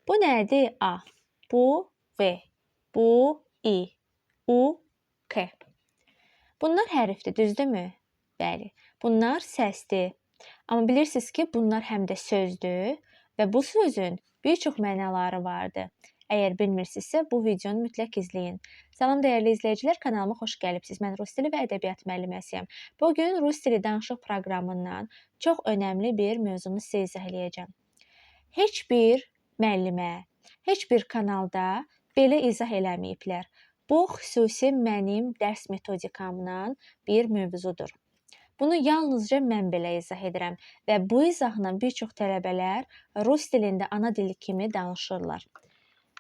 Bu nədir? A. Bu V. Bu I. U, K. Bunlar hərfdir, düzdürmü? Bəli. Bunlar səsdir. Amma bilirsiniz ki, bunlar həm də sözdür və bu sözün bir çox mənaları vardır. Əgər bilmirsinizsə, bu videonu mütləq izləyin. Salam dəyərli izləyicilər, kanalıma xoş gəlibsiniz. Mən rus dili və ədəbiyyat müəlliməsiyəm. Bugün rus dili danışıq proqramından çox önəmli bir mövzunu sizə izah eləyəcəm. Heç bir müəllimə, heç bir kanalda belə izah eləməyiblər. Bu xüsusi mənim dərs metodikamdan bir mövzudur. Bunu yalnızca mən belə izah edirəm və bu izahla bir çox tələbələr rus dilində ana dili kimi danışırlar.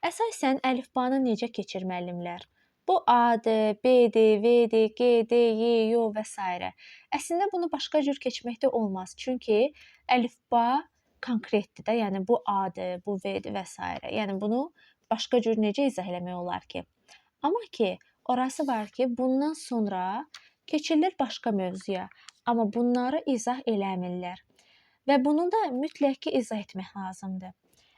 Əsasən əlifbanı necə keçir müəllimlər? Bu A-dır, B-dir, V-dir, G-dir, Y, Y və s. Əslində bunu başqa cür keçməkdə olmaz. Çünki əlifba konkretdir də, yəni bu A-dır, bu V-dir və s. Yəni bunu başqa cür necə izah eləmək olar ki? Amma ki, orası var ki, bundan sonra keçirlər başqa mövzuya. Amma bunları izah eləmirlər. Və bunu da mütləq ki, izah etmək lazımdır.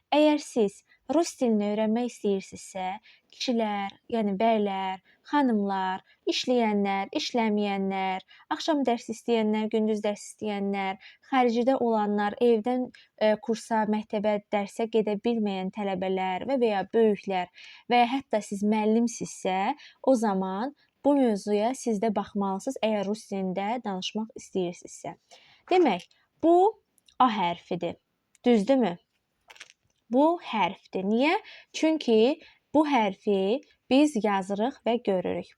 Əgər siz rus dilini öyrənmək istəyirsinizsə, kişilər, yəni bəylər, xanımlar, işləyənlər, işləməyənlər, axşam dərs istəyənlər, gündüz dərs istəyənlər, xaricdə olanlar, evdən kursa, məktəbə, dərsə gedə bilməyən tələbələr və ya böyüklər və ya hətta siz müəllimsinizsə, o zaman bu mövzuya siz də baxmalısınız, əgər rus dilində danışmaq istəyirsinizsə. Demək, bu A hərfidir. Düzdürmü? Bu hərfdir. Niyə? Çünki bu hərfi biz yazırıq və görürük.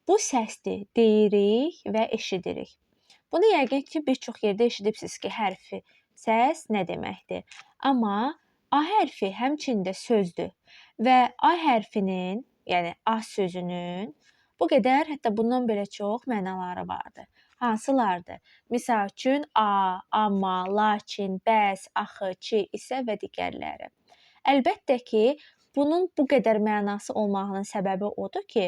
Bu səsdir, deyirik və eşidirik. Bunu yəqin ki, bir çox yerdə eşidibsiniz ki, hərfi, səs nə deməkdir. Amma A hərfi həmçində sözdür və A hərfinin, yəni A sözünün bu qədər, hətta bundan belə çox mənaları vardır. Hansılardır? Misal üçün a, amma, lakin, bəs, axı, ki, isə və digərləri. Əlbəttə ki, bunun bu qədər mənası olmağının səbəbi odur ki,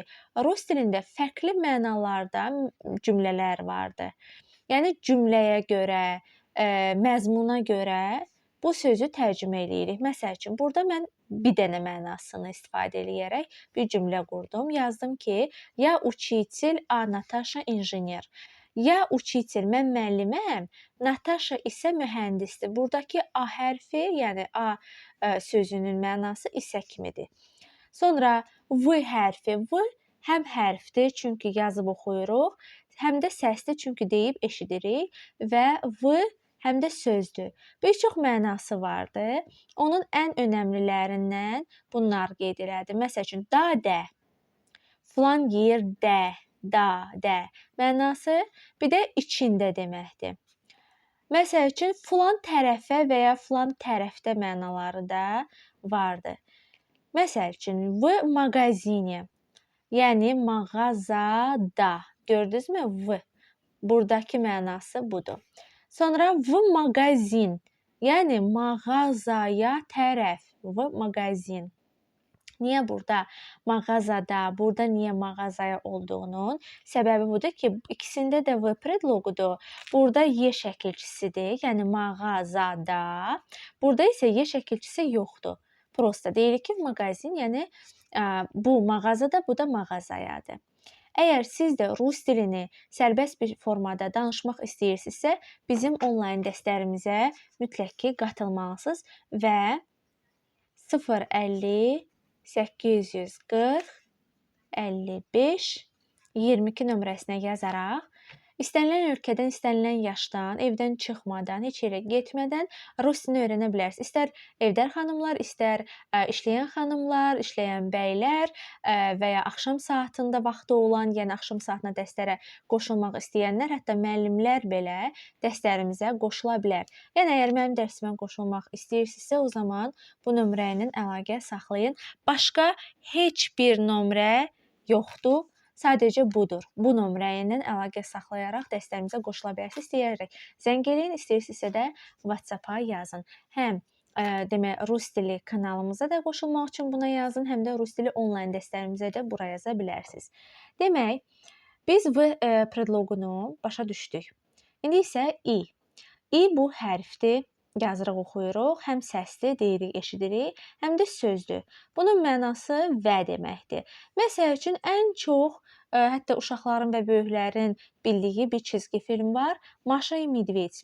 rus dilində fərqli mənalarda cümlələr vardır. Yəni cümləyə görə, məzmuna görə bu sözü tərcümə eləyirik. Məsəl üçün, burada mən bir dənə mənasını istifadə eləyərək bir cümlə qurdum. Yazdım ki, ya uchitel, a Natasha injener. Ya uchitel, mən müəlliməm, Natasha isə mühəndisdir. Buradakı A hərfi, yəni A sözünün mənası isə kimidir. Sonra V hərfi. V həm hərfdir, çünki yazıb oxuyuruq, həm də səsdir, çünki deyib eşidirik və V həm də sözdür. Bir çox mənası vardır. Onun ən önəmlilərindən bunlar qeyd elədim. Məsəl üçün, da, də. Falan yerdə. Da, də. Mənası bir də içində deməkdir. Məsəl üçün, filan tərəfə və ya filan tərəfdə mənaları da vardır. Məsəl üçün, v mağazine, yəni mağazada. Gördünüzmü? V. Buradakı mənası budur. Sonra v mağazin, yəni mağazaya tərəf. V mağazin. Niyə burada mağazada, burada niyə mağazaya olduğunun səbəbi budur ki, ikisində də V predloqudur. Burada Y şəkilçisidir, yəni mağazada. Burada isə Y şəkilçisi yoxdur. Prosta deyirik ki, mağazin, yəni bu mağazada, bu da mağazayadır. Əgər siz də rus dilini sərbəst bir formada danışmaq istəyirsinizsə, bizim onlayn dərslərimizə mütləq ki, qatılmalısınız və 050 840 55 22 nömrəsinə yazaraq İstənilən ölkədən, istənilən yaşdan, evdən çıxmadan, heç yerə getmədən rus dilini öyrənə bilərsiniz. İstər evdar xanımlar, istər işləyən xanımlar, işləyən bəylər və ya axşam saatında vaxtı olan, yəni axşam saatına dərslərə qoşulmaq istəyənlər, hətta müəllimlər belə dərslərimizə qoşula bilər. Yəni əgər mənim dərsimə qoşulmaq istəyirsinizsə, o zaman bu nömrə ilə əlaqə saxlayın. Başqa heç bir nömrə yoxdur. Sadəcə budur. Bu nömrə ilə əlaqə saxlayaraq dərslərimizə qoşula bilərsiniz. İstəyərək zəng eləyin, istəyirsinizsə də WhatsApp-a yazın. Həm demək rus dili kanalımıza da qoşulmaq üçün buna yazın, həm də rus dili onlayn dərslərimizə də bura yaza bilərsiniz. Demək, biz V predloqunu başa düşdük. İndi isə I. I bu hərfdir. yazırıq, oxuyuruq, həm səsli deyirik, eşidirik, həm də sözdür. Bunun mənası və deməkdir. Məsəl üçün ən çox hətta uşaqların və böyüklərin bildiyi bir çizgi film var. Maşa и Медведь.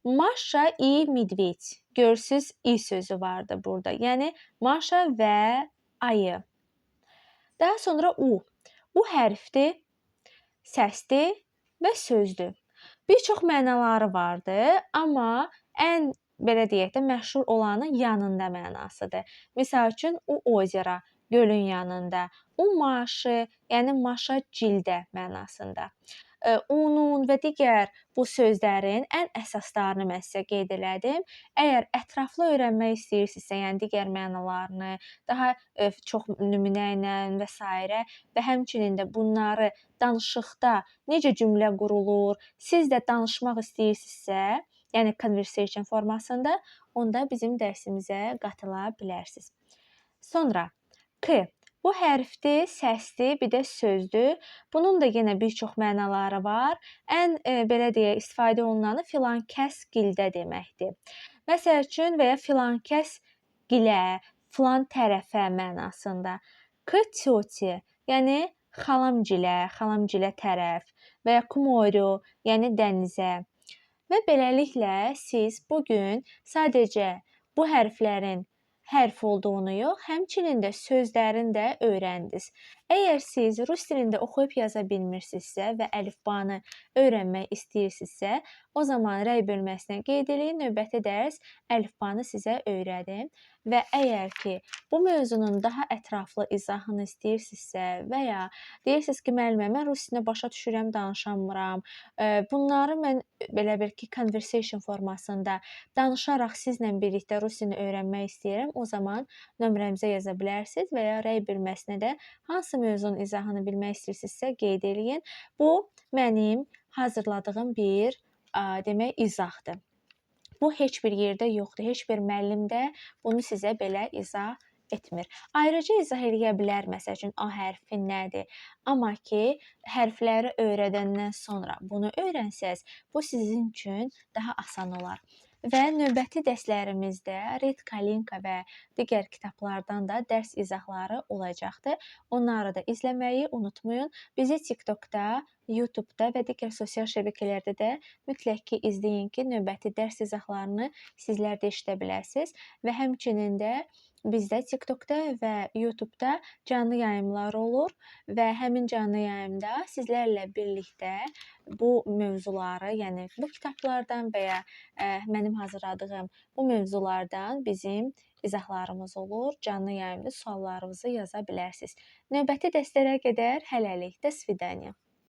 Maşa и Медведь. Görürsüz, i sözü vardı burada. Yəni Maşa və ayı. Daha sonra U. U hərfdir, səsdir və sözdür. Bir çox mənaları vardı, amma ən belə deyək də məşhur olanı yanında mənasıdır. Məsəl üçün u озеро, gölün yanında. U Maşı, yəni Maşa cildə mənasında. Unun və digər bu sözlərin ən əsaslarını mən sizə qeyd elədim. Əgər ətraflı öyrənmək istəyirsinizsə, yəni digər mənalarını daha çox nümunə ilə və s. və həmçinin də bunları danışıqda necə cümlə qurulur, siz də danışmaq istəyirsinizsə, yəni conversation formasında, onda bizim dərsimizə qatıla bilərsiniz. Sonra K. Bu hərfdir, səsdir, bir də sözdür. Bunun da yenə bir çox mənaları var. Ən belə deyək, istifadə olunanı filankəs gildə deməkdir. Məsəl üçün və ya filankəs gilə, filan tərəfə mənasında. K tёте, yəni xalamgilə tərəf və ya к морю, yəni dənizə. Və beləliklə siz bu gün sadəcə bu hərflərin hərf olduğunu yox, həmçinin də sözlərini də öyrəndiniz. Əgər siz rus dilində oxuyub yaza bilmirsinizsə və əlifbanı öyrənmək istəyirsinizsə, o zaman rəy bölməsinə qeyd edin, növbəti dərs əlifbanı sizə öyrədim. Və əgər ki, bu mövzunun daha ətraflı izahını istəyirsinizsə və ya deyirsiniz ki, müəllimə, mən rus dilində başa düşürəm, danışamıram. Bunları mən belə bir ki, conversation formasında danışaraq sizlə birlikdə rus dilini öyrənmək istəyirəm. O zaman nömrəmizə yaza bilərsiniz və ya rəy bölməsinə də hansı mövzunun izahını bilmək istəyirsinizsə qeyd eləyin. Bu mənim hazırladığım bir demək izahdır. Bu heç bir yerdə yoxdur. Heç bir müəllim də bunu sizə belə izah etmir. Ayrıca izah eləyə bilər, məsəl üçün A hərfi nədir? Amma ki, hərfləri öyrədəndən sonra bunu öyrənsəz, bu sizin üçün daha asan olar. Və növbəti dərslərimizdə Red Kalinka və digər kitablardan da dərs izahları olacaqdır. Onları da izləməyi unutmayın. Bizi TikTokda, YouTube'da və digər sosial şəbəkələrdə də mütləq ki, izləyin ki, növbəti dərs izahlarını sizlər də eşidə biləsiniz və həmçinin də bizdə TikTokda və YouTube'da canlı yayımlar olur və həmin canlı yayımda sizlərlə birlikdə bu mövzuları, yəni bu kitablardan və ya mənim hazırladığım bu mövzulardan bizim izahlarımız olur. Canlı yayımda suallarınızı yaza bilərsiniz. Növbəti dərslərə qədər hələlik. До свидания.